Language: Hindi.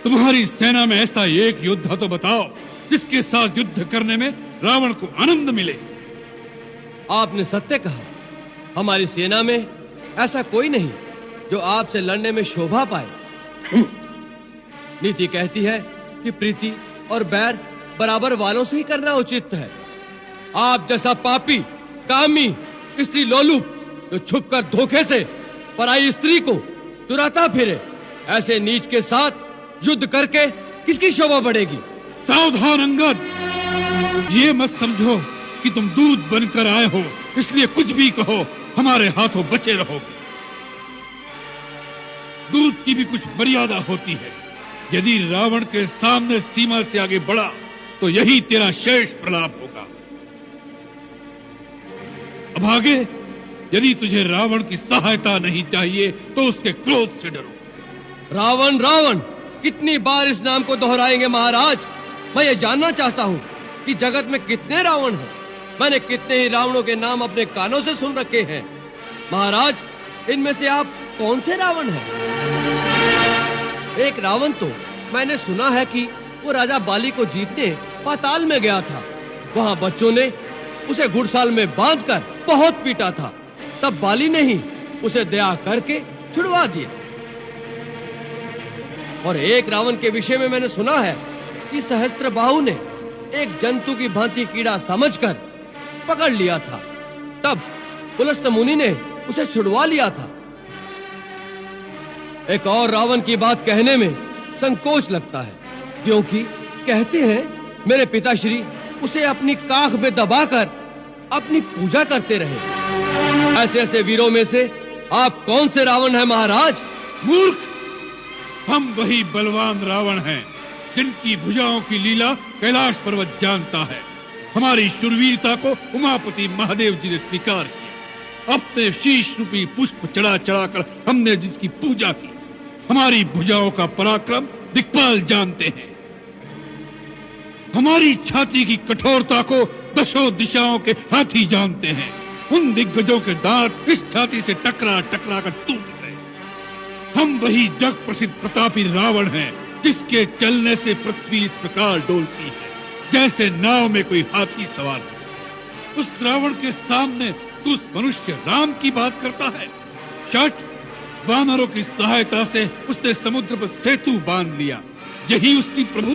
तुम्हारी सेना में ऐसा एक योद्धा तो बताओ जिसके साथ युद्ध करने में रावण को आनंद मिले। आपने सत्य कहा, हमारी सेना में ऐसा कोई नहीं जो आपसे लड़ने में शोभा पाए। नीति कहती है कि प्रीति और बैर बराबर वालों से ही करना उचित है। आप जैसा पापी, कामी, स्त्री लोलुप जो छुपकर धोखे से पराई स्त्री को चुराता फिरे, ऐसे नीच के साथ युद्ध करके किसकी शोभा बढ़ेगी? सावधान अंगद, ये मत समझो कि तुम दूध बनकर आए हो इसलिए कुछ भी कहो हमारे हाथों बचे रहोगे। दूध की भी कुछ मर्यादा होती है। यदि रावण के सामने सीमा से आगे बढ़ा तो यही तेरा शेष प्रलाप होगा। अब आगे, यदि तुझे रावण की सहायता नहीं चाहिए तो उसके क्रोध से डरो। रावण रावण कितनी बार इस नाम को दोहराएंगे महाराज? मैं ये जानना चाहता हूँ कि जगत में कितने रावण हैं। मैंने कितने ही रावणों के नाम अपने कानों से सुन रखे हैं। महाराज, इनमें से आप कौन से रावण हैं? एक रावण तो मैंने सुना है कि वो राजा बाली को जीतने पाताल में गया था। वहाँ बच्चों ने उसे घुड़साल में बांधकर बहुत पीटा था। तब बाली ने ही उसे दया करके छुड़वा दिया। और एक रावण के विषय में मैंने सुना है कि सहस्त्रबाहु ने एक जंतु की भांति कीड़ा समझकर पकड़ लिया था। तब पुलस्त मुनि ने उसे छुड़वा लिया था। एक और रावण की बात कहने में संकोच लगता है, क्योंकि कहते हैं मेरे पिताश्री उसे अपनी काख में दबाकर अपनी पूजा करते रहे। ऐसे ऐसे वीरों में से आप कौन से रावण हैं महाराज? मूर्ख, हम वही बलवान रावण हैं जिनकी भुजाओं की लीला कैलाश पर्वत जानता है। हमारी शूरवीरता को उमापति महादेव जी ने स्वीकार किया। अपने शीश रूपी पुष्प चढ़ा चढ़ाकर हमने जिसकी पूजा की। हमारी भुजाओं का पराक्रम दिक्पाल जानते हैं। हमारी छाती की कठोरता को दशों दिशाओं के हाथी जानते हैं। उन दिग्गजों के दांत इस छाती से टकरा टकरा कर टूट गए। हम वही जग प्रसिद्ध प्रतापी रावण हैं जिसके चलने से पृथ्वी इस प्रकार डोलती है जैसे नाव में कोई हाथी सवार हो जाए। उस रावण के सामने तू उस मनुष्य राम की बात करता है। शठ, वानरों की सहायता से उसने समुद्र पर सेतु बांध लिया। यही उसकी प्रभु